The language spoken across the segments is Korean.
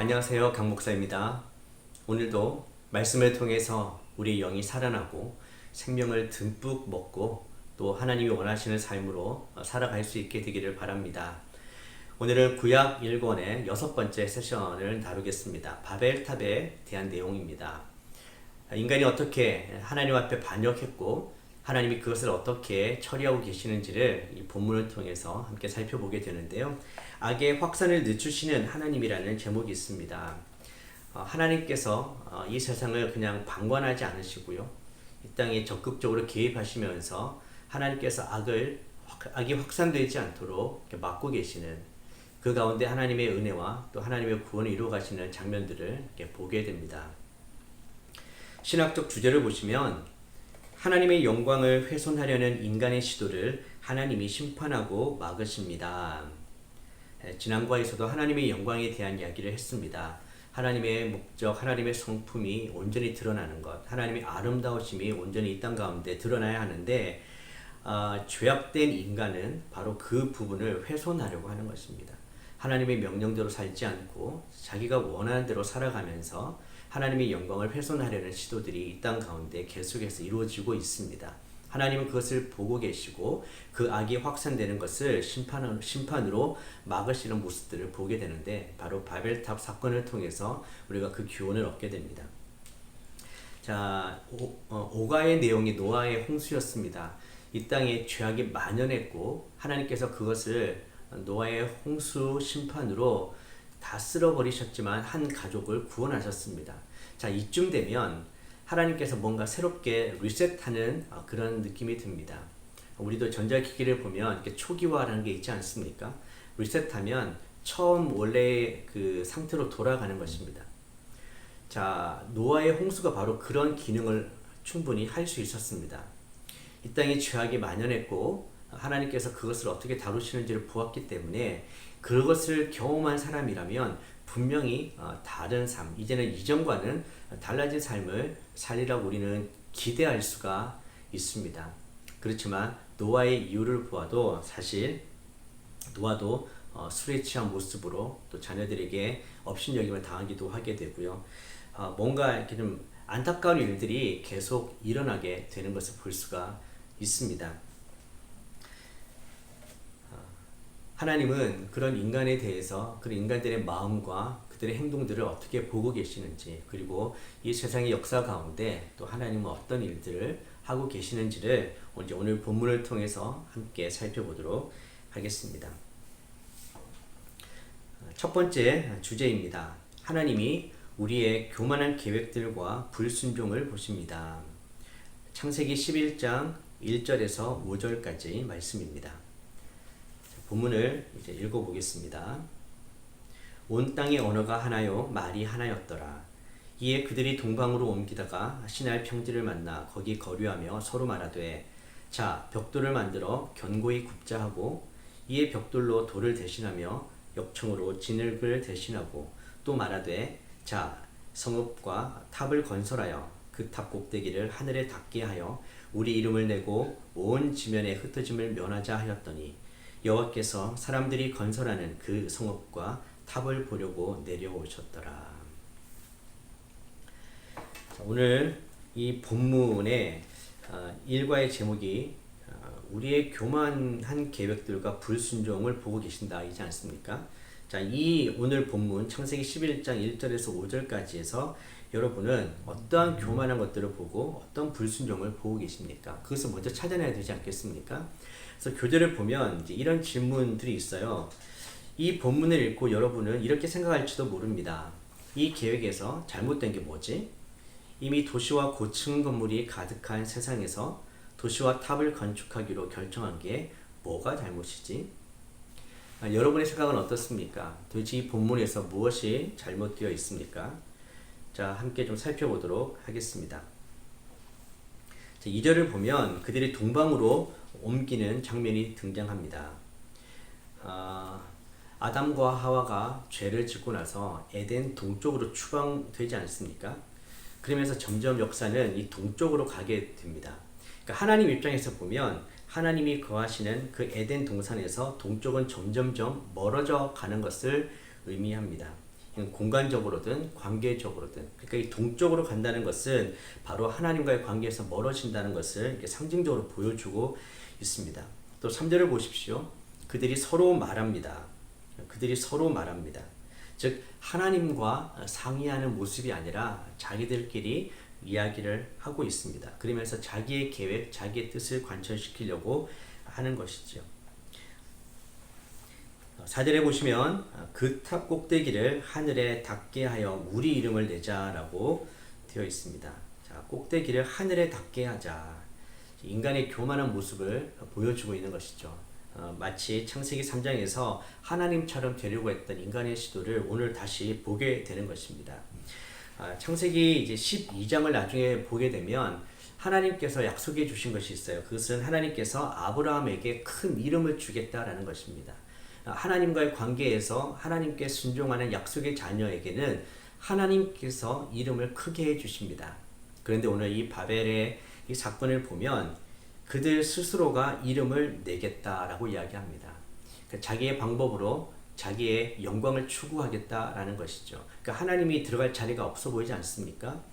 안녕하세요. 강 목사입니다. 오늘도 말씀을 통해서 우리 영이 살아나고 생명을 듬뿍 먹고 또 하나님이 원하시는 삶으로 살아갈 수 있게 되기를 바랍니다. 오늘은 구약 1권의 6번째 세션을 다루겠습니다. 바벨탑에 대한 내용입니다. 인간이 어떻게 하나님 앞에 반역했고 하나님이 그것을 어떻게 처리하고 계시는지를 이 본문을 통해서 함께 살펴보게 되는데요. 악의 확산을 늦추시는 하나님이라는 제목이 있습니다. 하나님께서 이 세상을 그냥 방관하지 않으시고요. 이 땅에 적극적으로 개입하시면서 하나님께서 악이 확산되지 않도록 막고 계시는 그 가운데 하나님의 은혜와 또 하나님의 구원을 이루어 가시는 장면들을 보게 됩니다. 신학적 주제를 보시면 하나님의 영광을 훼손하려는 인간의 시도를 하나님이 심판하고 막으십니다. 지난과에서도 하나님의 영광에 대한 이야기를 했습니다. 하나님의 목적, 하나님의 성품이 온전히 드러나는 것, 하나님의 아름다우심이 온전히 이 땅 가운데 드러나야 하는데 죄악된 인간은 바로 그 부분을 훼손하려고 하는 것입니다. 하나님의 명령대로 살지 않고 자기가 원하는 대로 살아가면서 하나님의 영광을 훼손하려는 시도들이 이 땅 가운데 계속해서 이루어지고 있습니다. 하나님은 그것을 보고 계시고 그 악이 확산되는 것을 심판으로 막으시는 모습들을 보게 되는데 바로 바벨탑 사건을 통해서 우리가 그 교훈을 얻게 됩니다. 자, 오가의 내용이 노아의 홍수였습니다. 이 땅에 죄악이 만연했고 하나님께서 그것을 노아의 홍수 심판으로 다 쓸어버리셨지만 한 가족을 구원하셨습니다. 자, 이쯤 되면 하나님께서 뭔가 새롭게 리셋하는 그런 느낌이 듭니다. 우리도 전자기기를 보면 이렇게 초기화라는 게 있지 않습니까? 리셋하면 처음 원래의 그 상태로 돌아가는 것입니다. 자, 노아의 홍수가 바로 그런 기능을 충분히 할 수 있었습니다. 이 땅에 죄악이 만연했고 하나님께서 그것을 어떻게 다루시는지를 보았기 때문에 그것을 경험한 사람이라면 분명히 다른 삶, 이제는 이전과는 달라진 삶을 살리라고 우리는 기대할 수가 있습니다. 그렇지만 노아의 이유를 보아도 사실 노아도 술에 취한 모습으로 또 자녀들에게 업신여김을 당하기도 하게 되고요. 뭔가 이렇게 좀 안타까운 일들이 계속 일어나게 되는 것을 볼 수가 있습니다. 하나님은 그런 인간에 대해서 그런 인간들의 마음과 그들의 행동들을 어떻게 보고 계시는지, 그리고 이 세상의 역사 가운데 또 하나님은 어떤 일들을 하고 계시는지를 오늘 본문을 통해서 함께 살펴보도록 하겠습니다. 첫 번째 주제입니다. 하나님이 우리의 교만한 계획들과 불순종을 보십니다. 창세기 11장 1절에서 5절까지 말씀입니다. 본문을 이제 읽어보겠습니다. 온 땅의 언어가 하나요 말이 하나였더라. 이에 그들이 동방으로 옮기다가 시날 평지를 만나 거기 거류하며 서로 말하되 자 벽돌을 만들어 견고히 굽자 하고 이에 벽돌로 돌을 대신하며 역청으로 진흙을 대신하고 또 말하되 자 성읍과 탑을 건설하여 그 탑 꼭대기를 하늘에 닿게 하여 우리 이름을 내고 온 지면에 흩어짐을 면하자 하였더니 여호와께서 사람들이 건설하는 그 성읍과 탑을 보려고 내려오셨더라. 오늘 이 본문의 일과의 제목이 우리의 교만한 계획들과 불순종을 보고 계신다이지 않습니까? 자, 이 오늘 본문 창세기 11장 1절에서 5절까지에서 여러분은 어떠한 교만한 것들을 보고 어떤 불순종을 보고 계십니까? 그것을 먼저 찾아내야 되지 않겠습니까? 그래서 교재를 보면 이제 이런 질문들이 있어요. 이 본문을 읽고 여러분은 이렇게 생각할지도 모릅니다. 이 계획에서 잘못된 게 뭐지? 이미 도시와 고층 건물이 가득한 세상에서 도시와 탑을 건축하기로 결정한 게 뭐가 잘못이지? 여러분의 생각은 어떻습니까? 도대체 이 본문에서 무엇이 잘못되어 있습니까? 자, 함께 좀 살펴보도록 하겠습니다. 2절을 보면 그들이 동방으로 옮기는 장면이 등장합니다. 아담과 하와가 죄를 짓고 나서 에덴 동쪽으로 추방되지 않습니까? 그러면서 점점 역사는 이 동쪽으로 가게 됩니다. 그러니까 하나님 입장에서 보면 하나님이 거하시는 그 에덴 동산에서 동쪽은 점점점 멀어져 가는 것을 의미합니다. 공간적으로든 관계적으로든, 그러니까 이 동쪽으로 간다는 것은 바로 하나님과의 관계에서 멀어진다는 것을 이렇게 상징적으로 보여주고 있습니다. 또 3절을 보십시오. 그들이 서로 말합니다. 그들이 서로 말합니다. 즉 하나님과 상의하는 모습이 아니라 자기들끼리 이야기를 하고 있습니다. 그러면서 자기의 계획, 자기의 뜻을 관철시키려고 하는 것이죠. 4절에 보시면 그 탑 꼭대기를 하늘에 닿게 하여 우리 이름을 내자라고 되어 있습니다. 자, 꼭대기를 하늘에 닿게 하자. 인간의 교만한 모습을 보여주고 있는 것이죠. 마치 창세기 3장에서 하나님처럼 되려고 했던 인간의 시도를 오늘 다시 보게 되는 것입니다. 창세기 이제 12장을 나중에 보게 되면 하나님께서 약속해 주신 것이 있어요. 그것은 하나님께서 아브라함에게 큰 이름을 주겠다라는 것입니다. 하나님과의 관계에서 하나님께 순종하는 약속의 자녀에게는 하나님께서 이름을 크게 해 주십니다. 그런데 오늘 이 바벨의 이 사건을 보면 그들 스스로가 이름을 내겠다라고 이야기합니다. 그러니까 자기의 방법으로 자기의 영광을 추구하겠다라는 것이죠. 그러니까 하나님이 들어갈 자리가 없어 보이지 않습니까?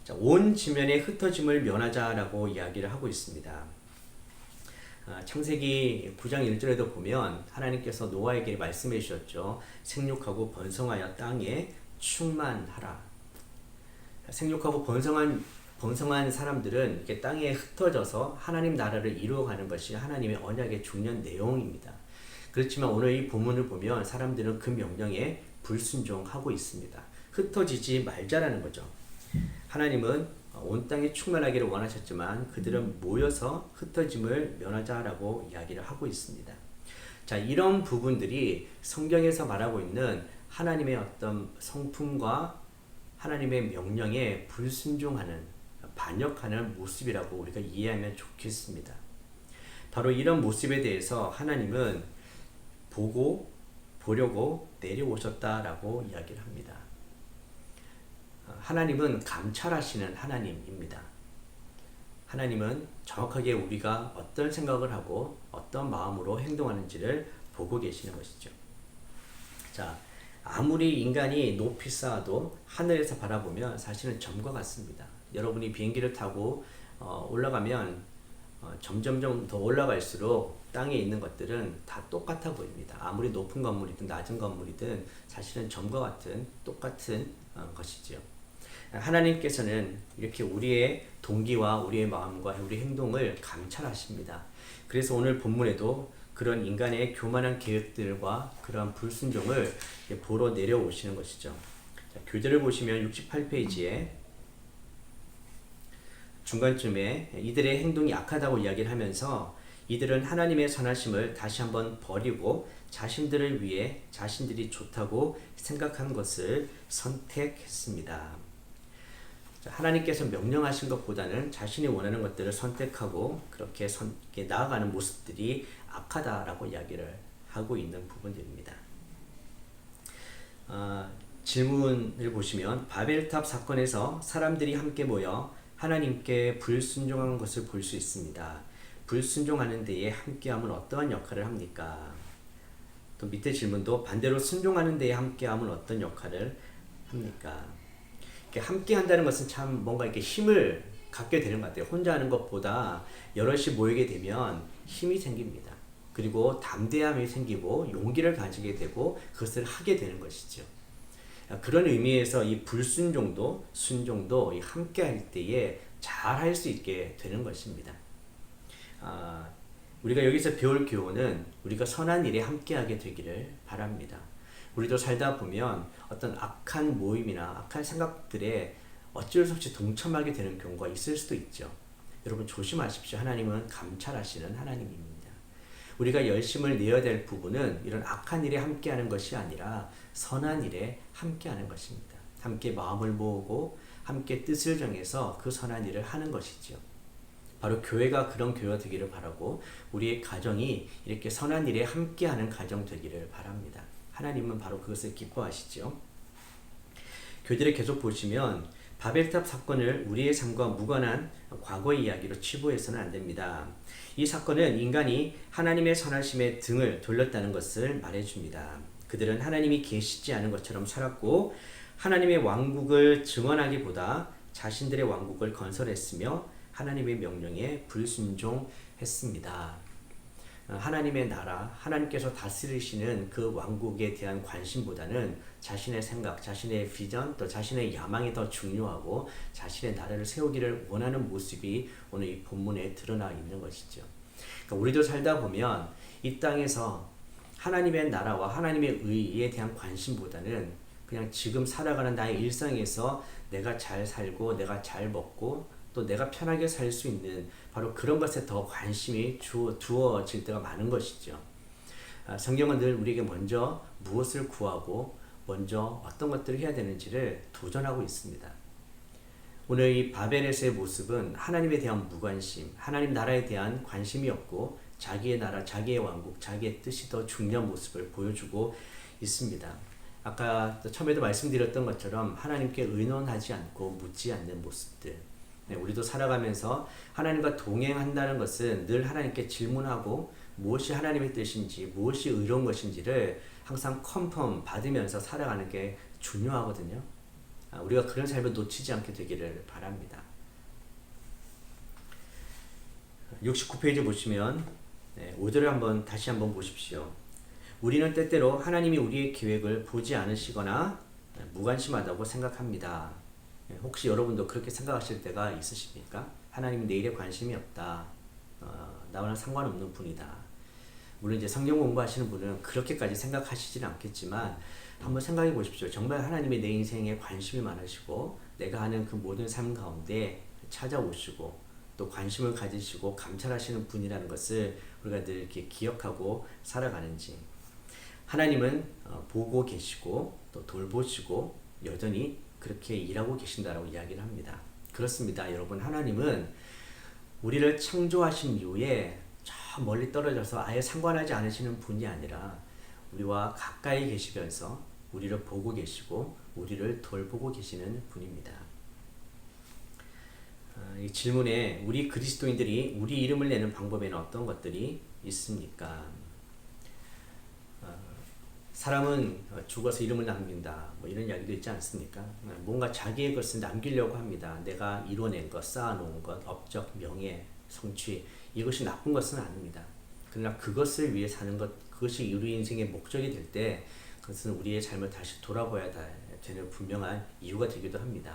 자, 온 지면에 흩어짐을 면하자라고 이야기를 하고 있습니다. 창세기 9장 1절에도 보면 하나님께서 노아에게 말씀해 주셨죠. 생육하고 번성하여 땅에 충만하라. 생육하고 번성한 사람들은 이렇게 땅에 흩어져서 하나님 나라를 이루어가는 것이 하나님의 언약의 중요한 내용입니다. 그렇지만 오늘 이 본문을 보면 사람들은 그 명령에 불순종하고 있습니다. 흩어지지 말자라는 거죠. 하나님은 온 땅이 충만하기를 원하셨지만 그들은 모여서 흩어짐을 면하자라고 이야기를 하고 있습니다. 자, 이런 부분들이 성경에서 말하고 있는 하나님의 어떤 성품과 하나님의 명령에 불순종하는, 반역하는 모습이라고 우리가 이해하면 좋겠습니다. 바로 이런 모습에 대해서 하나님은 보려고 내려오셨다라고 이야기를 합니다. 하나님은 감찰하시는 하나님입니다. 하나님은 정확하게 우리가 어떤 생각을 하고 어떤 마음으로 행동하는지를 보고 계시는 것이죠. 자, 아무리 인간이 높이 쌓아도 하늘에서 바라보면 사실은 점과 같습니다. 여러분이 비행기를 타고 올라가면 점점점 더 올라갈수록 땅에 있는 것들은 다 똑같아 보입니다. 아무리 높은 건물이든 낮은 건물이든 사실은 점과 같은 똑같은 것이지요. 하나님께서는 이렇게 우리의 동기와 우리의 마음과 우리 행동을 감찰하십니다. 그래서 오늘 본문에도 그런 인간의 교만한 계획들과 그런 불순종을 보러 내려오시는 것이죠. 자, 교재를 보시면 68페이지에 중간쯤에 이들의 행동이 악하다고 이야기를 하면서 이들은 하나님의 선하심을 다시 한번 버리고 자신들을 위해 자신들이 좋다고 생각한 것을 선택했습니다. 하나님께서 명령하신 것보다는 자신이 원하는 것들을 선택하고 그렇게 나아가는 모습들이 악하다라고 이야기를 하고 있는 부분들입니다. 질문을 보시면 바벨탑 사건에서 사람들이 함께 모여 하나님께 불순종한 것을 볼 수 있습니다. 불순종하는 데에 함께함은 어떠한 역할을 합니까? 또 밑에 질문도 반대로 순종하는 데에 함께함은 어떤 역할을 합니까? 함께 한다는 것은 참 뭔가 이렇게 힘을 갖게 되는 것 같아요. 혼자 하는 것보다 여럿이 모이게 되면 힘이 생깁니다. 그리고 담대함이 생기고 용기를 가지게 되고 그것을 하게 되는 것이죠. 그런 의미에서 이 불순종도 순종도 함께 할 때에 잘 할 수 있게 되는 것입니다. 우리가 여기서 배울 교훈은 우리가 선한 일에 함께하게 되기를 바랍니다. 우리도 살다 보면 어떤 악한 모임이나 악한 생각들에 어쩔 수 없이 동참하게 되는 경우가 있을 수도 있죠. 여러분 조심하십시오. 하나님은 감찰하시는 하나님입니다. 우리가 열심을 내어야 될 부분은 이런 악한 일에 함께하는 것이 아니라 선한 일에 함께하는 것입니다. 함께 마음을 모으고 함께 뜻을 정해서 그 선한 일을 하는 것이죠. 바로 교회가 그런 교회가 되기를 바라고 우리의 가정이 이렇게 선한 일에 함께하는 가정 되기를 바랍니다. 하나님은 바로 그것을 기뻐하시죠. 교재를 계속 보시면 바벨탑 사건을 우리의 삶과 무관한 과거의 이야기로 치부해서는 안 됩니다. 이 사건은 인간이 하나님의 선하심에 등을 돌렸다는 것을 말해줍니다. 그들은 하나님이 계시지 않은 것처럼 살았고 하나님의 왕국을 증언하기보다 자신들의 왕국을 건설했으며 하나님의 명령에 불순종했습니다. 하나님의 나라, 하나님께서 다스리시는 그 왕국에 대한 관심보다는 자신의 생각, 자신의 비전, 또 자신의 야망이 더 중요하고 자신의 나라를 세우기를 원하는 모습이 오늘 이 본문에 드러나 있는 것이죠. 그러니까 우리도 살다 보면 이 땅에서 하나님의 나라와 하나님의 의에 대한 관심보다는 그냥 지금 살아가는 나의 일상에서 내가 잘 살고 내가 잘 먹고 또 내가 편하게 살 수 있는 바로 그런 것에 더 관심이 두어질 때가 많은 것이죠. 성경은 늘 우리에게 먼저 무엇을 구하고 먼저 어떤 것들을 해야 되는지를 도전하고 있습니다. 오늘 이 바벨에서의 모습은 하나님에 대한 무관심, 하나님 나라에 대한 관심이 없고 자기의 나라, 자기의 왕국, 자기의 뜻이 더 중요한 모습을 보여주고 있습니다. 아까 처음에도 말씀드렸던 것처럼 하나님께 의논하지 않고 묻지 않는 모습들. 우리도 살아가면서 하나님과 동행한다는 것은 늘 하나님께 질문하고 무엇이 하나님의 뜻인지 무엇이 의로운 것인지를 항상 컨펌 받으면서 살아가는 게 중요하거든요. 우리가 그런 삶을 놓치지 않게 되기를 바랍니다. 69페이지 보시면 5절을 다시 한번 보십시오. 우리는 때때로 하나님이 우리의 계획을 보지 않으시거나 무관심하다고 생각합니다. 혹시 여러분도 그렇게 생각하실 때가 있으십니까? 하나님 내일에 관심이 없다. 나와는 상관없는 분이다. 물론 이제 성경 공부하시는 분은 그렇게까지 생각하시지는 않겠지만 한번 생각해 보십시오. 정말 하나님이 내 인생에 관심이 많으시고 내가 하는 그 모든 삶 가운데 찾아오시고 또 관심을 가지시고 감찰하시는 분이라는 것을 우리가 늘 이렇게 기억하고 살아가는지. 하나님은 보고 계시고 또 돌보시고 여전히 그렇게 일하고 계신다라고 이야기를 합니다. 그렇습니다. 여러분, 하나님은 우리를 창조하신 이후에 저 멀리 떨어져서 아예 상관하지 않으시는 분이 아니라 우리와 가까이 계시면서 우리를 보고 계시고 우리를 돌보고 계시는 분입니다. 이 질문에 우리 그리스도인들이 우리 이름을 내는 방법에는 어떤 것들이 있습니까? 사람은 죽어서 이름을 남긴다. 이런 이야기도 있지 않습니까? 뭔가 자기의 것을 남기려고 합니다. 내가 이뤄낸 것, 쌓아놓은 것, 업적, 명예, 성취 이것이 나쁜 것은 아닙니다. 그러나 그것을 위해 사는 것, 그것이 우리 인생의 목적이 될 때 그것은 우리의 삶을 다시 돌아봐야 되는 분명한 이유가 되기도 합니다.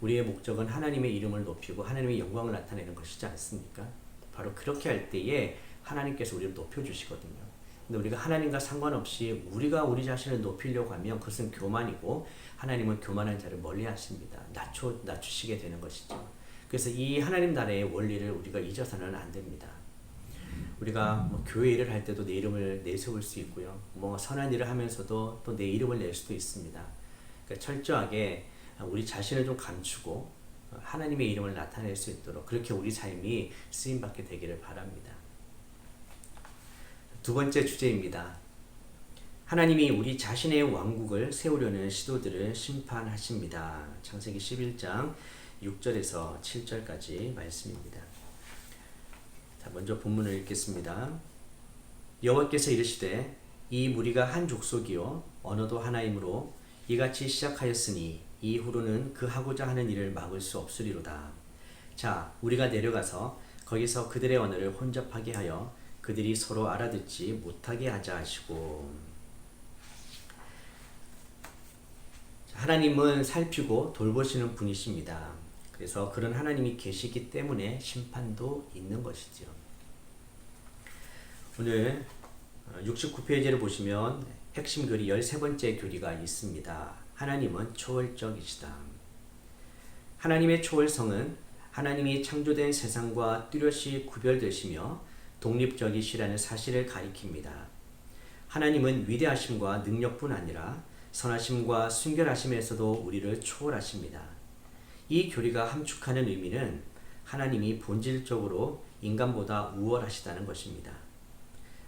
우리의 목적은 하나님의 이름을 높이고 하나님의 영광을 나타내는 것이지 않습니까? 바로 그렇게 할 때에 하나님께서 우리를 높여주시거든요. 근데 우리가 하나님과 상관없이 우리가 우리 자신을 높이려고 하면 그것은 교만이고 하나님은 교만한 자를 멀리 하십니다. 낮추시게 되는 것이죠. 그래서 이 하나님 나라의 원리를 우리가 잊어서는 안 됩니다. 우리가 교회 일을 할 때도 내 이름을 내세울 수 있고요. 선한 일을 하면서도 또 내 이름을 낼 수도 있습니다. 그러니까 철저하게 우리 자신을 좀 감추고 하나님의 이름을 나타낼 수 있도록 그렇게 우리 삶이 쓰임받게 되기를 바랍니다. 두 번째 주제입니다. 하나님이 우리 자신의 왕국을 세우려는 시도들을 심판하십니다. 창세기 11장 6절에서 7절까지 말씀입니다. 자, 먼저 본문을 읽겠습니다. 여호와께서 이르시되 이 무리가 한 족속이요 언어도 하나이므로 이같이 시작하였으니 이후로는 그 하고자 하는 일을 막을 수 없으리로다. 자, 우리가 내려가서 거기서 그들의 언어를 혼잡하게 하여 그들이 서로 알아듣지 못하게 하자 하시고. 하나님은 살피고 돌보시는 분이십니다. 그래서 그런 하나님이 계시기 때문에 심판도 있는 것이죠. 오늘 69페이지를 보시면 핵심 교리 13번째 교리가 있습니다. 하나님은 초월적이시다. 하나님의 초월성은 하나님이 창조된 세상과 뚜렷이 구별되시며 독립적이시라는 사실을 가리킵니다. 하나님은 위대하심과 능력뿐 아니라 선하심과 순결하심에서도 우리를 초월하십니다. 이 교리가 함축하는 의미는 하나님이 본질적으로 인간보다 우월하시다는 것입니다.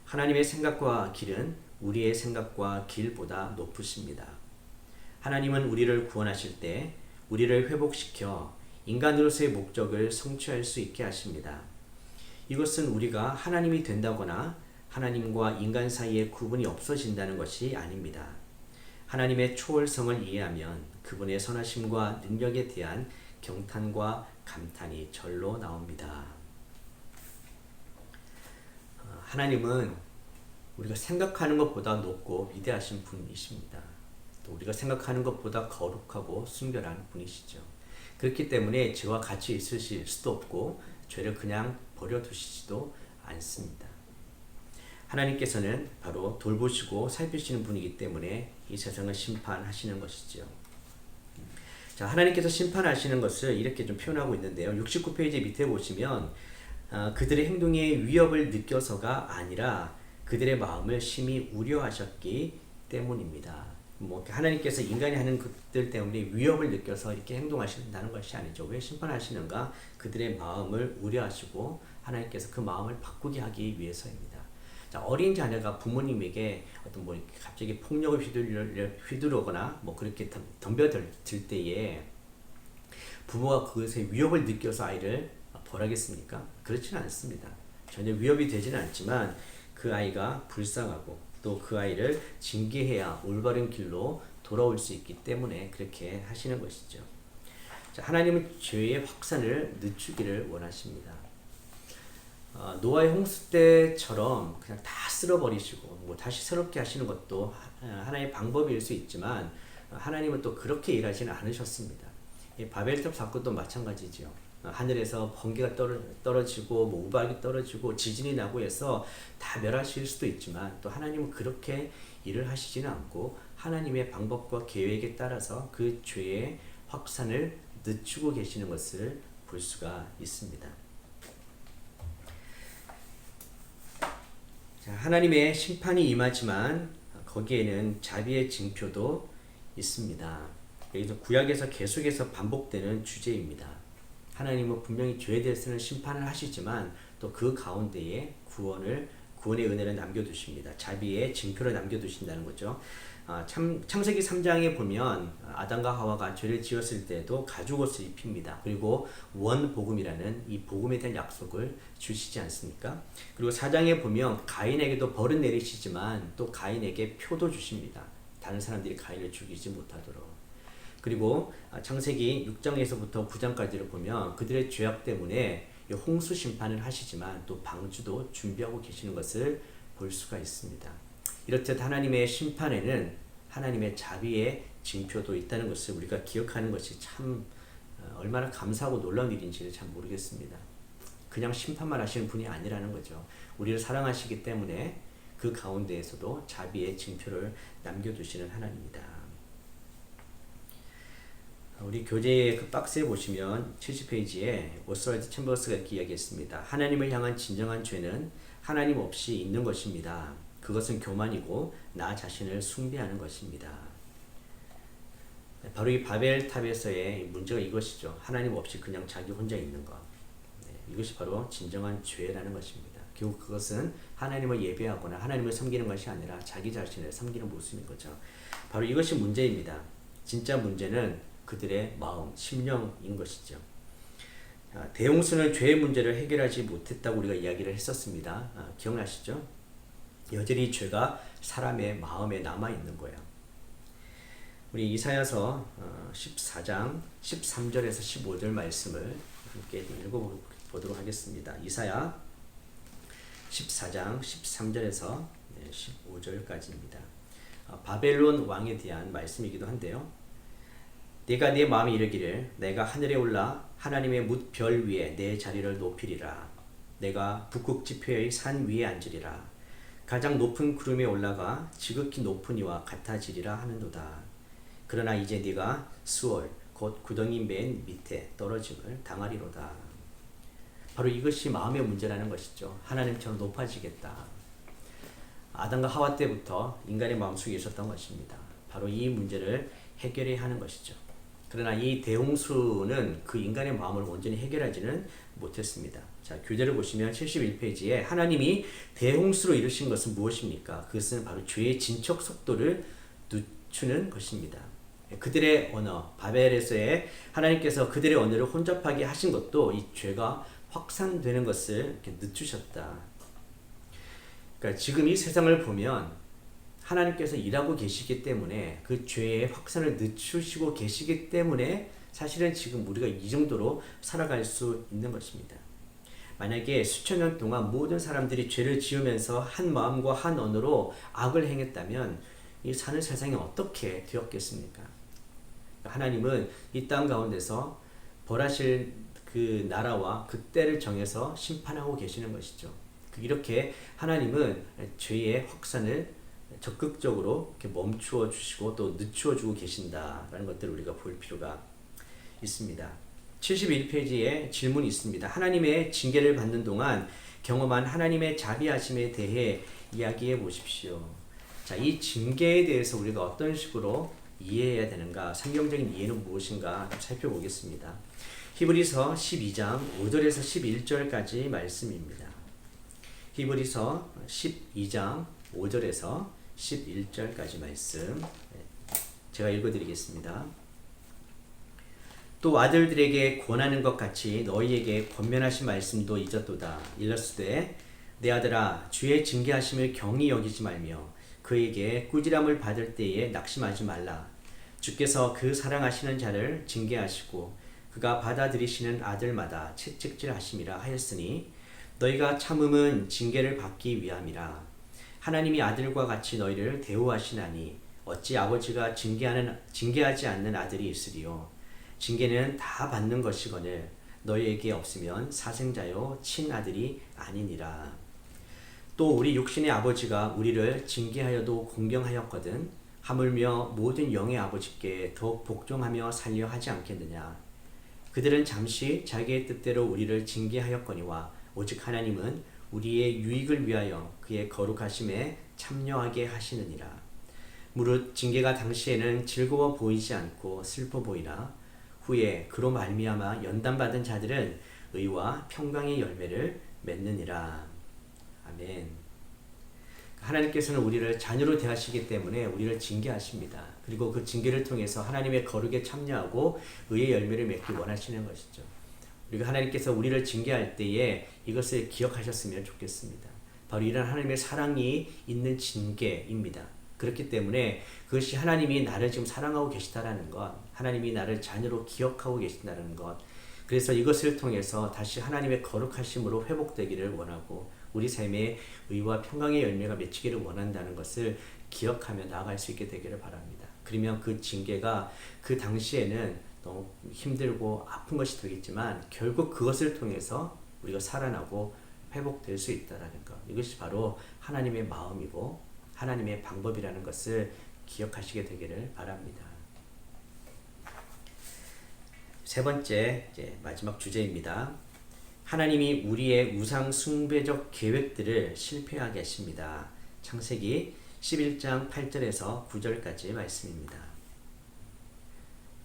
하나님의 생각과 길은 우리의 생각과 길보다 높으십니다. 하나님은 우리를 구원하실 때 우리를 회복시켜 인간으로서의 목적을 성취할 수 있게 하십니다. 이것은 우리가 하나님이 된다거나 하나님과 인간 사이의 구분이 없어진다는 것이 아닙니다. 하나님의 초월성을 이해하면 그분의 선하심과 능력에 대한 경탄과 감탄이 절로 나옵니다. 하나님은 우리가 생각하는 것보다 높고 위대하신 분이십니다. 또 우리가 생각하는 것보다 거룩하고 순결한 분이시죠. 그렇기 때문에 죄와 같이 있으실 수도 없고 죄를 그냥 버려두시지도 않습니다. 하나님께서는 바로 돌보시고 살피시는 분이기 때문에 이 세상을 심판하시는 것이죠. 자, 하나님께서 심판하시는 것을 이렇게 좀 표현하고 있는데요. 69페이지 밑에 보시면 그들의 행동에 위협을 느껴서가 아니라 그들의 마음을 심히 우려하셨기 때문입니다. 하나님께서 인간이 하는 것들 때문에 위협을 느껴서 이렇게 행동하신다는 것이 아니죠. 왜 심판하시는가? 그들의 마음을 우려하시고 하나님께서 그 마음을 바꾸게 하기 위해서입니다. 자, 어린 자녀가 부모님에게 어떤 갑자기 폭력을 휘두르거나 그렇게 덤벼들 때에 부모가 그것에 위협을 느껴서 아이를 벌하겠습니까? 그렇지는 않습니다. 전혀 위협이 되지는 않지만 그 아이가 불쌍하고 또 그 아이를 징계해야 올바른 길로 돌아올 수 있기 때문에 그렇게 하시는 것이죠. 자, 하나님은 죄의 확산을 늦추기를 원하십니다. 노아의 홍수 때처럼 그냥 다 쓸어버리시고 다시 새롭게 하시는 것도 하나의 방법일 수 있지만 하나님은 또 그렇게 일하지는 않으셨습니다. 이 바벨탑 사건도 마찬가지죠. 하늘에서 번개가 떨어지고 우박이 떨어지고 지진이 나고 해서 다 멸하실 수도 있지만 또 하나님은 그렇게 일을 하시지는 않고 하나님의 방법과 계획에 따라서 그 죄의 확산을 늦추고 계시는 것을 볼 수가 있습니다. 자, 하나님의 심판이 임하지만 거기에는 자비의 징표도 있습니다. 여기서 구약에서 계속해서 반복되는 주제입니다. 하나님은 분명히 죄에 대해서는 심판을 하시지만 또 그 가운데에 구원의 은혜를 남겨두십니다. 자비의 징표를 남겨두신다는 거죠. 창세기 3장에 보면 아담과 하와가 죄를 지었을 때도 가죽옷을 입힙니다. 그리고 원복음이라는 이 복음에 대한 약속을 주시지 않습니까? 그리고 4장에 보면 가인에게도 벌은 내리시지만 또 가인에게 표도 주십니다. 다른 사람들이 가인을 죽이지 못하도록. 그리고 창세기 6장에서부터 9장까지를 보면 그들의 죄악 때문에 홍수 심판을 하시지만 또 방주도 준비하고 계시는 것을 볼 수가 있습니다. 이렇듯 하나님의 심판에는 하나님의 자비의 징표도 있다는 것을 우리가 기억하는 것이 참 얼마나 감사하고 놀라운 일인지를 참 모르겠습니다. 그냥 심판만 하시는 분이 아니라는 거죠. 우리를 사랑하시기 때문에 그 가운데에서도 자비의 징표를 남겨두시는 하나님입니다. 우리 교재의 그 박스에 보시면 70페이지에 오스왈드 챔버스가 이렇게 이야기했습니다. 하나님을 향한 진정한 죄는 하나님 없이 있는 것입니다. 그것은 교만이고 나 자신을 숭배하는 것입니다. 바로 이 바벨탑에서의 문제가 이것이죠. 하나님 없이 그냥 자기 혼자 있는 것. 이것이 바로 진정한 죄라는 것입니다. 결국 그것은 하나님을 예배하거나 하나님을 섬기는 것이 아니라 자기 자신을 섬기는 모습인 거죠. 바로 이것이 문제입니다. 진짜 문제는 그들의 마음, 심령인 것이죠. 대홍수는 죄의 문제를 해결하지 못했다고 우리가 이야기를 했었습니다. 기억나시죠? 여전히 죄가 사람의 마음에 남아있는 거예요. 우리 이사야서 14장 13절에서 15절 말씀을 함께 읽어보도록 하겠습니다. 이사야 14장 13절에서 15절까지입니다. 바벨론 왕에 대한 말씀이기도 한데요. 네가 네 마음에 이르기를 내가 하늘에 올라 하나님의 뭇별 위에 내 자리를 높이리라. 내가 북극 지표의 산 위에 앉으리라. 가장 높은 구름에 올라가 지극히 높은 이와 같아지리라 하는도다. 그러나 이제 네가 수월 곧 구덩이 맨 밑에 떨어짐을 당하리로다. 바로 이것이 마음의 문제라는 것이죠. 하나님처럼 높아지겠다. 아담과 하와 때부터 인간의 마음속에 있었던 것입니다. 바로 이 문제를 해결해야 하는 것이죠. 그러나 이 대홍수는 그 인간의 마음을 온전히 해결하지는 못했습니다. 자, 교재를 보시면 71페이지에 하나님이 대홍수로 이루신 것은 무엇입니까? 그것은 바로 죄의 진척 속도를 늦추는 것입니다. 그들의 언어, 바벨에서의 하나님께서 그들의 언어를 혼잡하게 하신 것도 이 죄가 확산되는 것을 이렇게 늦추셨다. 그러니까 지금 이 세상을 보면 하나님께서 일하고 계시기 때문에 그 죄의 확산을 늦추시고 계시기 때문에 사실은 지금 우리가 이 정도로 살아갈 수 있는 것입니다. 만약에 수천 년 동안 모든 사람들이 죄를 지으면서 한 마음과 한 언어로 악을 행했다면 이 사는 세상이 어떻게 되었겠습니까? 하나님은 이 땅 가운데서 벌하실 그 나라와 그 때를 정해서 심판하고 계시는 것이죠. 이렇게 하나님은 죄의 확산을 적극적으로 이렇게 멈추어 주시고 또 늦추어 주고 계신다라는 것들을 우리가 볼 필요가 있습니다. 71페이지에 질문이 있습니다. 하나님의 징계를 받는 동안 경험한 하나님의 자비하심에 대해 이야기해 보십시오. 자, 이 징계에 대해서 우리가 어떤 식으로 이해해야 되는가, 성경적인 이해는 무엇인가 살펴보겠습니다. 히브리서 12장 5절에서 11절까지 말씀입니다. 히브리서 12장 5절에서 11절까지 말씀 제가 읽어드리겠습니다. 또 아들들에게 권하는 것 같이 너희에게 권면하신 말씀도 잊었도다. 일렀으되 내 아들아 주의 징계하심을 경히 여기지 말며 그에게 꾸지람을 받을 때에 낙심하지 말라. 주께서 그 사랑하시는 자를 징계하시고 그가 받아들이시는 아들마다 채찍질하심이라 하였으니 너희가 참음은 징계를 받기 위함이라. 하나님이 아들과 같이 너희를 대우하시나니 어찌 아버지가 징계하지 않는 아들이 있으리요. 징계는 다 받는 것이거늘 너희에게 없으면 사생자요 친아들이 아니니라. 또 우리 육신의 아버지가 우리를 징계하여도 공경하였거든 하물며 모든 영의 아버지께 더욱 복종하며 살려 하지 않겠느냐. 그들은 잠시 자기의 뜻대로 우리를 징계하였거니와 오직 하나님은 우리의 유익을 위하여 그의 거룩하심에 참여하게 하시느니라. 무릇 징계가 당시에는 즐거워 보이지 않고 슬퍼 보이나 후에 그로 말미암아 연단받은 자들은 의와 평강의 열매를 맺느니라. 아멘. 하나님께서는 우리를 자녀로 대하시기 때문에 우리를 징계하십니다. 그리고 그 징계를 통해서 하나님의 거룩에 참여하고 의의 열매를 맺기 원하시는 것이죠. 우리가 하나님께서 우리를 징계할 때에 이것을 기억하셨으면 좋겠습니다. 바로 이런 하나님의 사랑이 있는 징계입니다. 그렇기 때문에 그것이 하나님이 나를 지금 사랑하고 계시다라는 것, 하나님이 나를 자녀로 기억하고 계신다는 것, 그래서 이것을 통해서 다시 하나님의 거룩하심으로 회복되기를 원하고 우리 삶에 의와 평강의 열매가 맺히기를 원한다는 것을 기억하며 나아갈 수 있게 되기를 바랍니다. 그러면 그 징계가 그 당시에는 너무 힘들고 아픈 것이 되겠지만 결국 그것을 통해서 우리가 살아나고 회복될 수 있다는 것, 이것이 바로 하나님의 마음이고 하나님의 방법이라는 것을 기억하시게 되기를 바랍니다. 세 번째, 이제 마지막 주제입니다. 하나님이 우리의 우상 숭배적 계획들을 실패하게 하십니다. 창세기 11장 8절에서 9절까지 말씀입니다.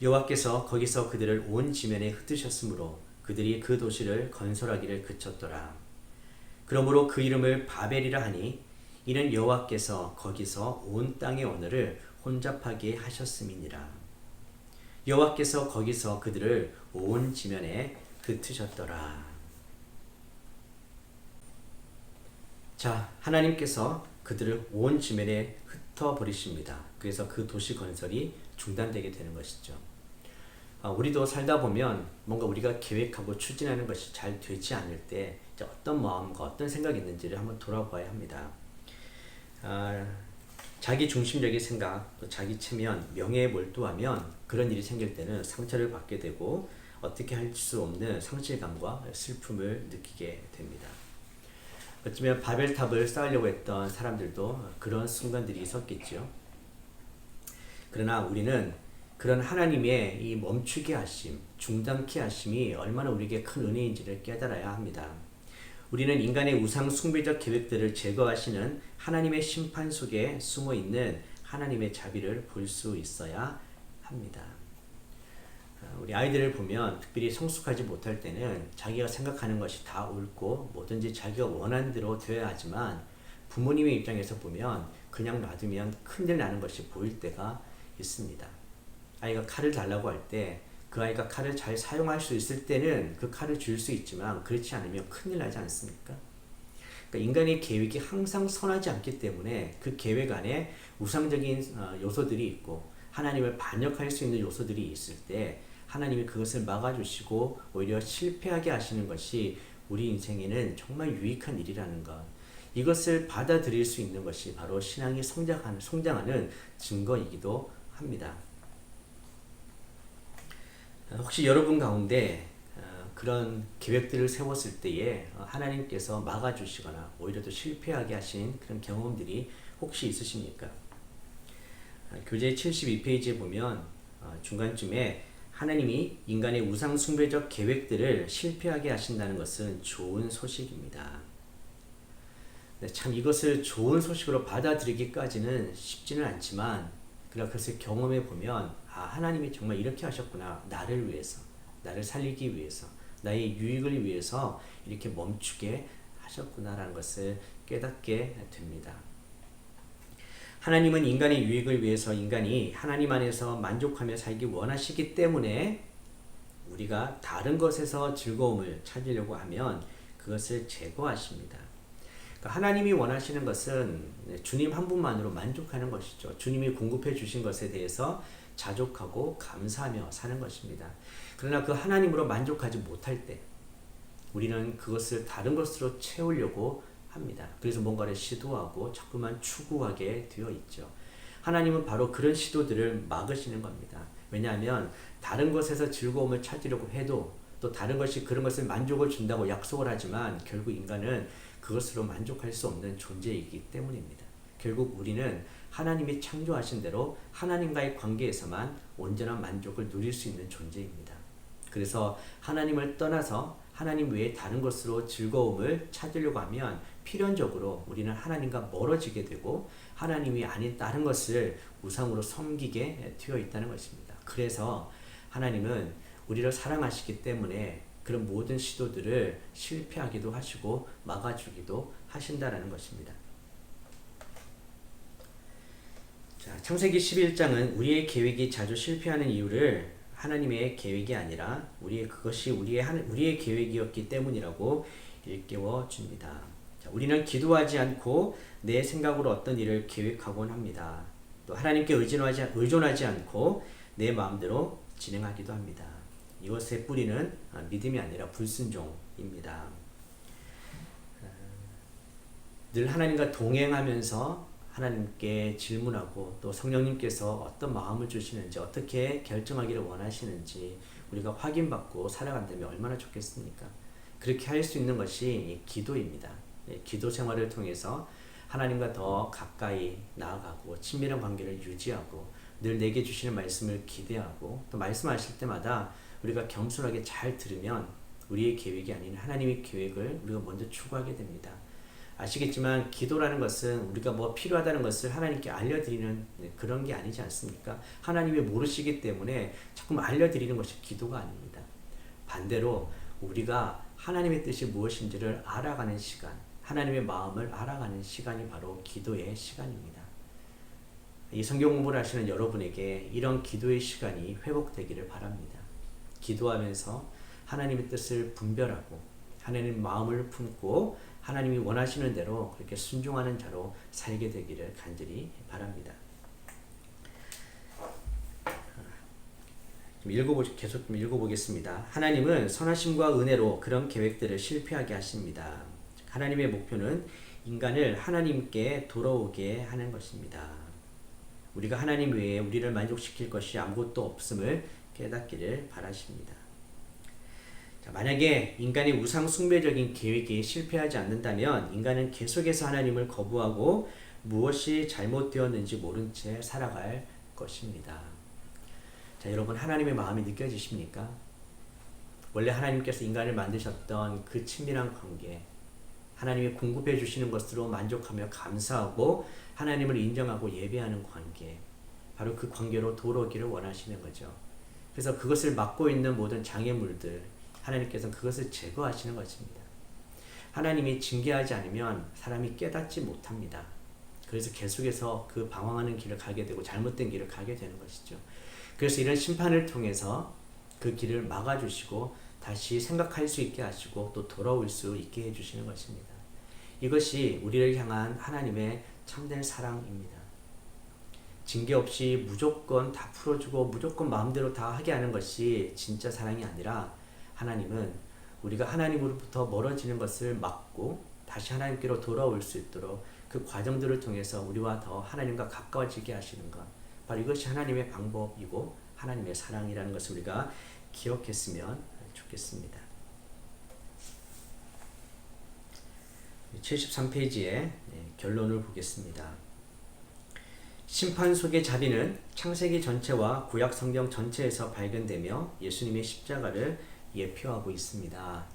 여호와께서 거기서 그들을 온 지면에 흩으셨으므로 그들이 그 도시를 건설하기를 그쳤더라. 그러므로 그 이름을 바벨이라 하니 이는 여호와께서 거기서 온 땅의 언어를 혼잡하게 하셨음이니라. 여호와께서 거기서 그들을 온 지면에 흩으셨더라. 자, 하나님께서 그들을 온 지면에 흩어버리십니다. 그래서 그 도시 건설이 중단되게 되는 것이죠. 우리도 살다 보면 뭔가 우리가 계획하고 추진하는 것이 잘 되지 않을 때 어떤 마음과 어떤 생각이 있는지를 한번 돌아봐야 합니다. 자기 중심적인 생각, 또 자기 체면, 명예에 몰두하면 그런 일이 생길 때는 상처를 받게 되고 어떻게 할 수 없는 상실감과 슬픔을 느끼게 됩니다. 어쩌면 바벨탑을 쌓으려고 했던 사람들도 그런 순간들이 있었겠죠. 그러나 우리는 그런 하나님의 이 멈추게 하심, 중단케 하심이 얼마나 우리에게 큰 은혜인지를 깨달아야 합니다. 우리는 인간의 우상 숭배적 계획들을 제거하시는 하나님의 심판 속에 숨어 있는 하나님의 자비를 볼 수 있어야 합니다. 우리 아이들을 보면 특별히 성숙하지 못할 때는 자기가 생각하는 것이 다 옳고 뭐든지 자기가 원하는 대로 되어야 하지만 부모님의 입장에서 보면 그냥 놔두면 큰일 나는 것이 보일 때가 있습니다. 아이가 칼을 달라고 할 때 그 아이가 칼을 잘 사용할 수 있을 때는 그 칼을 줄 수 있지만 그렇지 않으면 큰일 나지 않습니까? 그러니까 인간의 계획이 항상 선하지 않기 때문에 그 계획 안에 우상적인 요소들이 있고 하나님을 반역할 수 있는 요소들이 있을 때 하나님이 그것을 막아주시고 오히려 실패하게 하시는 것이 우리 인생에는 정말 유익한 일이라는 것. 이것을 받아들일 수 있는 것이 바로 신앙이 성장하는 증거이기도 합니다. 혹시 여러분 가운데 그런 계획들을 세웠을 때에 하나님께서 막아주시거나 오히려 더 실패하게 하신 그런 경험들이 혹시 있으십니까? 교재 72페이지에 보면 중간쯤에 하나님이 인간의 우상 숭배적 계획들을 실패하게 하신다는 것은 좋은 소식입니다. 참 이것을 좋은 소식으로 받아들이기까지는 쉽지는 않지만 그것을 경험해 보면 하나님이 정말 이렇게 하셨구나. 나를 위해서, 나를 살리기 위해서, 나의 유익을 위해서 이렇게 멈추게 하셨구나라는 것을 깨닫게 됩니다. 하나님은 인간의 유익을 위해서 인간이 하나님 안에서 만족하며 살기 원하시기 때문에 우리가 다른 것에서 즐거움을 찾으려고 하면 그것을 제거하십니다. 그러니까 하나님이 원하시는 것은 주님 한 분만으로 만족하는 것이죠. 주님이 공급해 주신 것에 대해서 자족하고 감사하며 사는 것입니다. 그러나 그 하나님으로 만족하지 못할 때 우리는 그것을 다른 것으로 채우려고 합니다. 그래서 뭔가를 시도하고 자꾸만 추구하게 되어 있죠. 하나님은 바로 그런 시도들을 막으시는 겁니다. 왜냐하면 다른 것에서 즐거움을 찾으려고 해도 또 다른 것이 그런 것을 만족을 준다고 약속을 하지만 결국 인간은 그것으로 만족할 수 없는 존재이기 때문입니다. 결국 우리는 하나님이 창조하신 대로 하나님과의 관계에서만 온전한 만족을 누릴 수 있는 존재입니다. 그래서 하나님을 떠나서 하나님 외에 다른 것으로 즐거움을 찾으려고 하면 필연적으로 우리는 하나님과 멀어지게 되고 하나님이 아닌 다른 것을 우상으로 섬기게 되어 있다는 것입니다. 그래서 하나님은 우리를 사랑하시기 때문에 그런 모든 시도들을 실패하기도 하시고 막아주기도 하신다라는 것입니다. 자, 창세기 11장은 우리의 계획이 자주 실패하는 이유를 하나님의 계획이 아니라 그것이 우리의 계획이었기 때문이라고 일깨워 줍니다. 자, 우리는 기도하지 않고 내 생각으로 어떤 일을 계획하곤 합니다. 또 하나님께 의존하지 않고 내 마음대로 진행하기도 합니다. 이것의 뿌리는 믿음이 아니라 불순종입니다. 늘 하나님과 동행하면서 하나님께 질문하고 또 성령님께서 어떤 마음을 주시는지 어떻게 결정하기를 원하시는지 우리가 확인받고 살아간다면 얼마나 좋겠습니까? 그렇게 할 수 있는 것이 기도입니다. 기도 생활을 통해서 하나님과 더 가까이 나아가고 친밀한 관계를 유지하고 늘 내게 주시는 말씀을 기대하고 또 말씀하실 때마다 우리가 겸손하게 잘 들으면 우리의 계획이 아닌 하나님의 계획을 우리가 먼저 추구하게 됩니다. 아시겠지만 기도라는 것은 우리가 뭐 필요하다는 것을 하나님께 알려드리는 그런 게 아니지 않습니까? 하나님이 모르시기 때문에 자꾸 알려드리는 것이 기도가 아닙니다. 반대로 우리가 하나님의 뜻이 무엇인지를 알아가는 시간, 하나님의 마음을 알아가는 시간이 바로 기도의 시간입니다. 이 성경 공부를 하시는 여러분에게 이런 기도의 시간이 회복되기를 바랍니다. 기도하면서 하나님의 뜻을 분별하고 하나님의 마음을 품고 하나님이 원하시는 대로 그렇게 순종하는 자로 살게 되기를 간절히 바랍니다. 계속 읽어보겠습니다. 하나님은 선하심과 은혜로 그런 계획들을 실패하게 하십니다. 하나님의 목표는 인간을 하나님께 돌아오게 하는 것입니다. 우리가 하나님 외에 우리를 만족시킬 것이 아무것도 없음을 깨닫기를 바라십니다. 자, 만약에 인간의 우상 숭배적인 계획이 실패하지 않는다면 인간은 계속해서 하나님을 거부하고 무엇이 잘못되었는지 모른 채 살아갈 것입니다. 자, 여러분 하나님의 마음이 느껴지십니까? 원래 하나님께서 인간을 만드셨던 그 친밀한 관계, 하나님이 공급해 주시는 것으로 만족하며 감사하고 하나님을 인정하고 예배하는 관계, 바로 그 관계로 돌아오기를 원하시는 거죠. 그래서 그것을 막고 있는 모든 장애물들, 하나님께서는 그것을 제거하시는 것입니다. 하나님이 징계하지 않으면 사람이 깨닫지 못합니다. 그래서 계속해서 그 방황하는 길을 가게 되고 잘못된 길을 가게 되는 것이죠. 그래서 이런 심판을 통해서 그 길을 막아주시고 다시 생각할 수 있게 하시고 또 돌아올 수 있게 해주시는 것입니다. 이것이 우리를 향한 하나님의 참된 사랑입니다. 징계 없이 무조건 다 풀어주고 무조건 마음대로 다 하게 하는 것이 진짜 사랑이 아니라, 하나님은 우리가 하나님으로부터 멀어지는 것을 막고 다시 하나님께로 돌아올 수 있도록 그 과정들을 통해서 우리와 더 하나님과 가까워지게 하시는 것, 바로 이것이 하나님의 방법이고 하나님의 사랑이라는 것을 우리가 기억했으면 좋겠습니다. 73페이지의 결론을 보겠습니다. 심판 속의 자비는 창세기 전체와 구약 성경 전체에서 발견되며 예수님의 십자가를 예표하고 있습니다.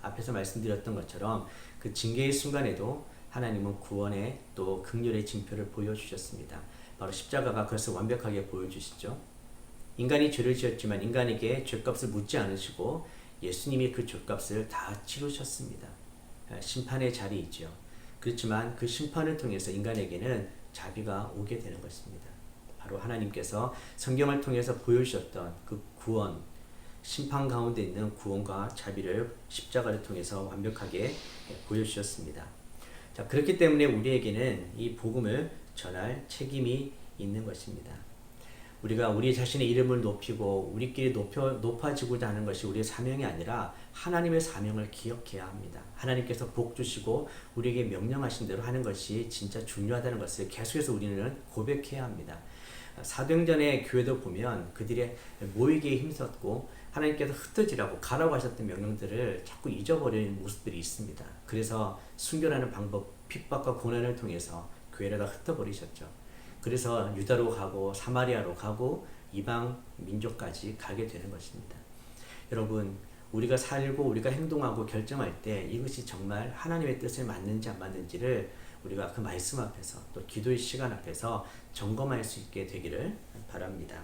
앞에서 말씀드렸던 것처럼 그 징계의 순간에도 하나님은 구원의 또 긍휼의 징표를 보여주셨습니다. 바로 십자가가 그것을 완벽하게 보여주시죠. 인간이 죄를 지었지만 인간에게 죄값을 묻지 않으시고 예수님이 그 죄값을 다 치르셨습니다. 심판의 자리이죠. 그렇지만 그 심판을 통해서 인간에게는 자비가 오게 되는 것입니다. 바로 하나님께서 성경을 통해서 보여주셨던 그 구원, 심판 가운데 있는 구원과 자비를 십자가를 통해서 완벽하게 보여주셨습니다. 자, 그렇기 때문에 우리에게는 이 복음을 전할 책임이 있는 것입니다. 우리가 우리 자신의 이름을 높이고 우리끼리 높아지고자 하는 것이 우리의 사명이 아니라 하나님의 사명을 기억해야 합니다. 하나님께서 복 주시고 우리에게 명령하신 대로 하는 것이 진짜 중요하다는 것을 계속해서 우리는 고백해야 합니다. 사도행전의 교회도 보면 그들의 모이기에 힘썼고 하나님께서 흩어지라고 가라고 하셨던 명령들을 자꾸 잊어버리는 모습들이 있습니다. 그래서 순교라는 방법, 핍박과 고난을 통해서 교회를 다 흩어버리셨죠. 그래서 유다로 가고 사마리아로 가고 이방 민족까지 가게 되는 것입니다. 여러분, 우리가 살고 우리가 행동하고 결정할 때 이것이 정말 하나님의 뜻에 맞는지 안 맞는지를 우리가 그 말씀 앞에서 또 기도의 시간 앞에서 점검할 수 있게 되기를 바랍니다.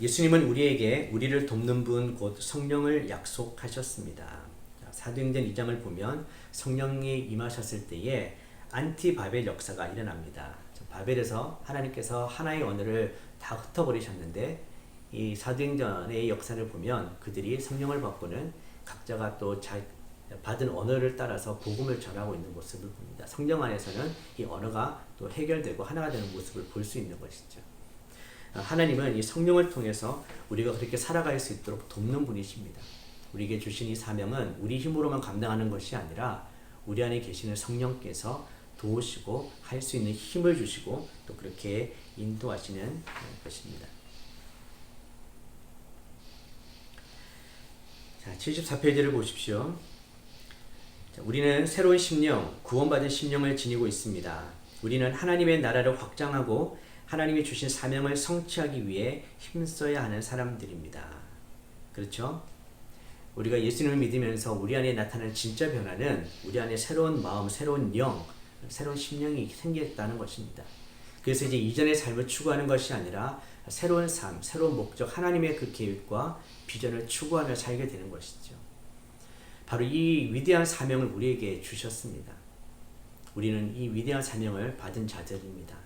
예수님은 우리에게 우리를 돕는 분 곧 성령을 약속하셨습니다. 사도행전 2장을 보면 성령이 임하셨을 때에 안티바벨 역사가 일어납니다. 바벨에서 하나님께서 하나의 언어를 다 흩어버리셨는데 이 사도행전의 역사를 보면 그들이 성령을 받고는 각자가 또 받은 언어를 따라서 복음을 전하고 있는 모습을 봅니다. 성령 안에서는 이 언어가 또 해결되고 하나가 되는 모습을 볼 수 있는 것이죠. 하나님은 이 성령을 통해서 우리가 그렇게 살아갈 수 있도록 돕는 분이십니다. 우리에게 주신 이 사명은 우리 힘으로만 감당하는 것이 아니라 우리 안에 계시는 성령께서 도우시고 할 수 있는 힘을 주시고 또 그렇게 인도하시는 것입니다. 자, 74페이지를 보십시오. 자, 우리는 새로운 심령, 구원받은 심령을 지니고 있습니다. 우리는 하나님의 나라를 확장하고 하나님이 주신 사명을 성취하기 위해 힘써야 하는 사람들입니다. 그렇죠? 우리가 예수님을 믿으면서 우리 안에 나타나는 진짜 변화는 우리 안에 새로운 마음, 새로운 영, 새로운 심령이 생겼다는 것입니다. 그래서 이제 이전의 삶을 추구하는 것이 아니라 새로운 삶, 새로운 목적, 하나님의 그 계획과 비전을 추구하며 살게 되는 것이죠. 바로 이 위대한 사명을 우리에게 주셨습니다. 우리는 이 위대한 사명을 받은 자들입니다.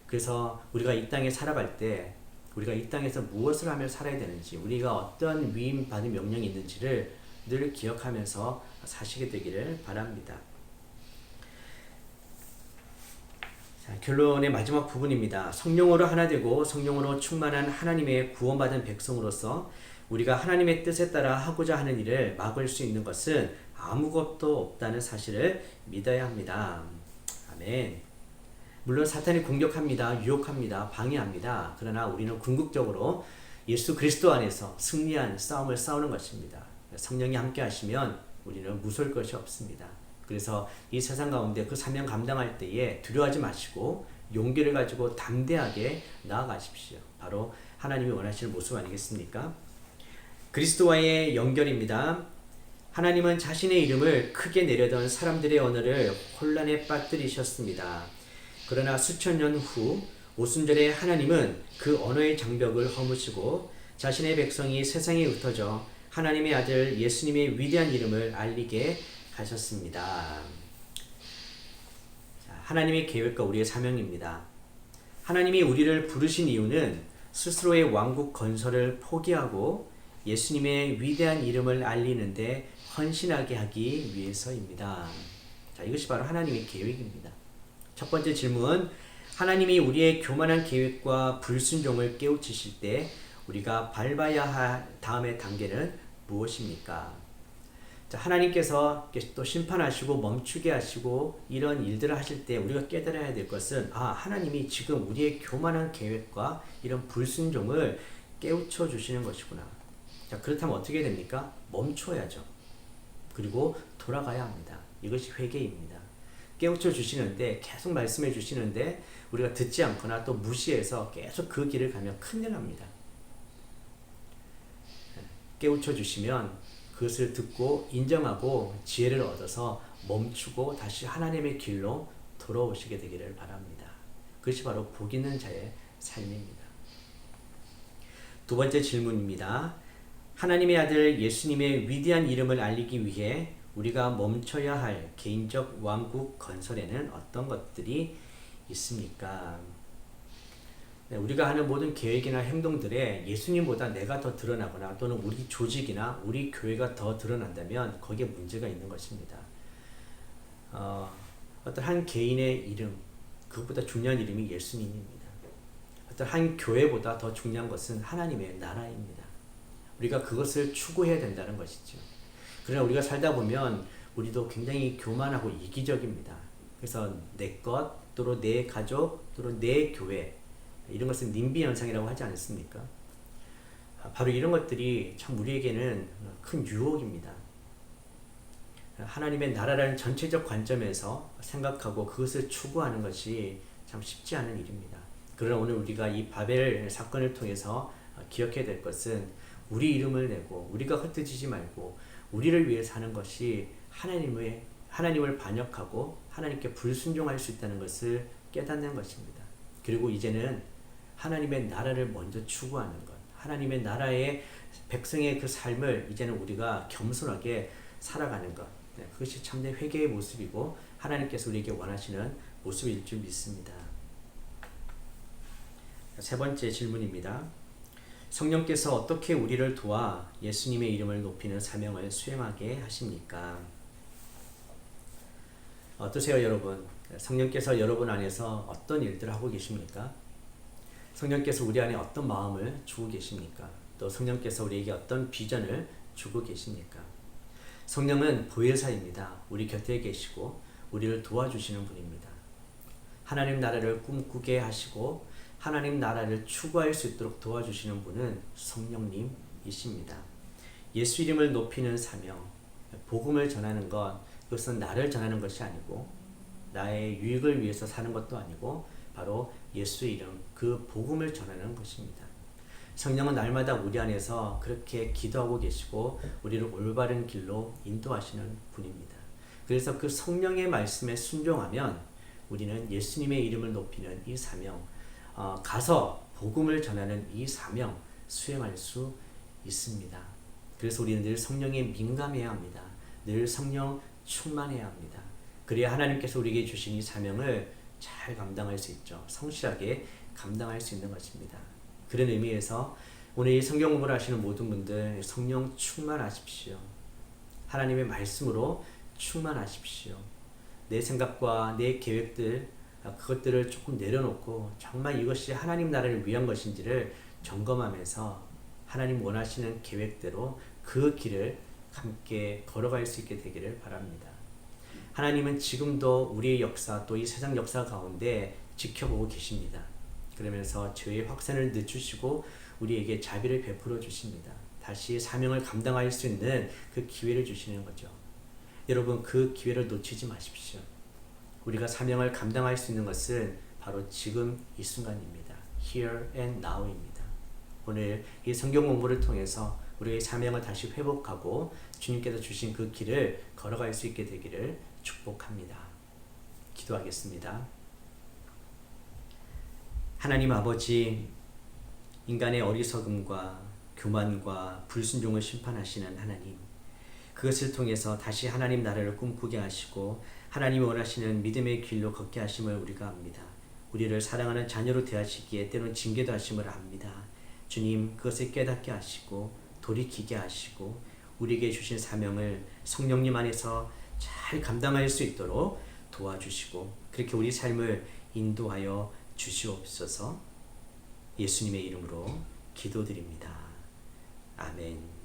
그래서 우리가 이 땅에 살아갈 때 우리가 이 땅에서 무엇을 하며 살아야 되는지, 우리가 어떤 위임받은 명령이 있는지를 늘 기억하면서 사시게 되기를 바랍니다. 자, 결론의 마지막 부분입니다. 성령으로 하나 되고 성령으로 충만한 하나님의 구원받은 백성으로서 우리가 하나님의 뜻에 따라 하고자 하는 일을 막을 수 있는 것은 아무것도 없다는 사실을 믿어야 합니다. 아멘. 물론 사탄이 공격합니다. 유혹합니다. 방해합니다. 그러나 우리는 궁극적으로 예수 그리스도 안에서 승리한 싸움을 싸우는 것입니다. 성령이 함께 하시면 우리는 무서울 것이 없습니다. 그래서 이 세상 가운데 그 사명 감당할 때에 두려워하지 마시고 용기를 가지고 담대하게 나아가십시오. 바로 하나님이 원하시는 모습 아니겠습니까? 그리스도와의 연결입니다. 하나님은 자신의 이름을 크게 내려던 사람들의 언어를 혼란에 빠뜨리셨습니다. 그러나 수천 년 후 오순절에 하나님은 그 언어의 장벽을 허무시고 자신의 백성이 세상에 흩어져 하나님의 아들 예수님의 위대한 이름을 알리게 하셨습니다. 하나님의 계획과 우리의 사명입니다. 하나님이 우리를 부르신 이유는 스스로의 왕국 건설을 포기하고 예수님의 위대한 이름을 알리는데 헌신하게 하기 위해서입니다. 자, 이것이 바로 하나님의 계획입니다. 첫 번째 질문, 하나님이 우리의 교만한 계획과 불순종을 깨우치실 때 우리가 밟아야 할 다음의 단계는 무엇입니까? 자, 하나님께서 또 심판하시고 멈추게 하시고 이런 일들을 하실 때 우리가 깨달아야 될 것은 하나님이 지금 우리의 교만한 계획과 이런 불순종을 깨우쳐 주시는 것이구나. 자, 그렇다면 어떻게 됩니까? 멈춰야죠. 그리고 돌아가야 합니다. 이것이 회개입니다. 깨우쳐 주시는데 계속 말씀해 주시는데 우리가 듣지 않거나 또 무시해서 계속 그 길을 가면 큰일 납니다. 깨우쳐 주시면 그것을 듣고 인정하고 지혜를 얻어서 멈추고 다시 하나님의 길로 돌아오시게 되기를 바랍니다. 그것이 바로 복 있는 자의 삶입니다. 두 번째 질문입니다. 하나님의 아들 예수님의 위대한 이름을 알리기 위해 우리가 멈춰야 할 개인적 왕국 건설에는 어떤 것들이 있습니까? 네, 우리가 하는 모든 계획이나 행동들에 예수님보다 내가 더 드러나거나 또는 우리 조직이나 우리 교회가 더 드러난다면 거기에 문제가 있는 것입니다. 어떤 한 개인의 이름, 그것보다 중요한 이름이 예수님입니다. 어떤 한 교회보다 더 중요한 것은 하나님의 나라입니다. 우리가 그것을 추구해야 된다는 것이죠. 그러나 우리가 살다 보면 우리도 굉장히 교만하고 이기적입니다. 그래서 내 것, 또는 내 가족, 또는 내 교회, 이런 것은 님비 현상이라고 하지 않습니까? 바로 이런 것들이 참 우리에게는 큰 유혹입니다. 하나님의 나라라는 전체적 관점에서 생각하고 그것을 추구하는 것이 참 쉽지 않은 일입니다. 그러나 오늘 우리가 이 바벨 사건을 통해서 기억해야 될 것은 우리 이름을 내고 우리가 흩어지지 말고 우리를 위해 사는 것이 하나님을 반역하고 하나님께 불순종할 수 있다는 것을 깨닫는 것입니다. 그리고 이제는 하나님의 나라를 먼저 추구하는 것, 하나님의 나라의 백성의 그 삶을 이제는 우리가 겸손하게 살아가는 것, 그것이 참된 회개의 모습이고 하나님께서 우리에게 원하시는 모습일 줄 믿습니다. 세 번째 질문입니다. 성령께서 어떻게 우리를 도와 예수님의 이름을 높이는 사명을 수행하게 하십니까? 어떠세요, 여러분? 성령께서 여러분 안에서 어떤 일들을 하고 계십니까? 성령께서 우리 안에 어떤 마음을 주고 계십니까? 또 성령께서 우리에게 어떤 비전을 주고 계십니까? 성령은 보혜사입니다. 우리 곁에 계시고 우리를 도와주시는 분입니다. 하나님 나라를 꿈꾸게 하시고 하나님 나라를 추구할 수 있도록 도와주시는 분은 성령님이십니다. 예수 이름을 높이는 사명, 복음을 전하는 것, 그것은 나를 전하는 것이 아니고 나의 유익을 위해서 사는 것도 아니고 바로 예수의 이름, 그 복음을 전하는 것입니다. 성령은 날마다 우리 안에서 그렇게 기도하고 계시고 우리를 올바른 길로 인도하시는 분입니다. 그래서 그 성령의 말씀에 순종하면 우리는 예수님의 이름을 높이는 이 사명, 가서 복음을 전하는 이 사명 수행할 수 있습니다. 그래서 우리는 늘 성령에 민감해야 합니다. 늘 성령 충만해야 합니다. 그래야 하나님께서 우리에게 주신 이 사명을 잘 감당할 수 있죠. 성실하게 감당할 수 있는 것입니다. 그런 의미에서 오늘 이 성경 공부를 하시는 모든 분들 성령 충만하십시오. 하나님의 말씀으로 충만하십시오. 내 생각과 내 계획들 그것들을 조금 내려놓고 정말 이것이 하나님 나라를 위한 것인지를 점검하면서 하나님 원하시는 계획대로 그 길을 함께 걸어갈 수 있게 되기를 바랍니다. 하나님은 지금도 우리의 역사 또 이 세상 역사 가운데 지켜보고 계십니다. 그러면서 죄의 확산을 늦추시고 우리에게 자비를 베풀어 주십니다. 다시 사명을 감당할 수 있는 그 기회를 주시는 거죠. 여러분 그 기회를 놓치지 마십시오. 우리가 사명을 감당할 수 있는 것은 바로 지금 이 순간입니다. Here and now입니다. 오늘 이 성경 공부를 통해서 우리의 사명을 다시 회복하고 주님께서 주신 그 길을 걸어갈 수 있게 되기를 축복합니다. 기도하겠습니다. 하나님 아버지, 인간의 어리석음과 교만과 불순종을 심판하시는 하나님, 그것을 통해서 다시 하나님 나라를 꿈꾸게 하시고 하나님이 원하시는 믿음의 길로 걷게 하심을 우리가 압니다. 우리를 사랑하는 자녀로 대하시기에 때로는 징계도 하심을 압니다. 주님, 그것을 깨닫게 하시고 돌이키게 하시고 우리에게 주신 사명을 성령님 안에서 잘 감당할 수 있도록 도와주시고 그렇게 우리 삶을 인도하여 주시옵소서. 예수님의 이름으로 기도드립니다. 아멘.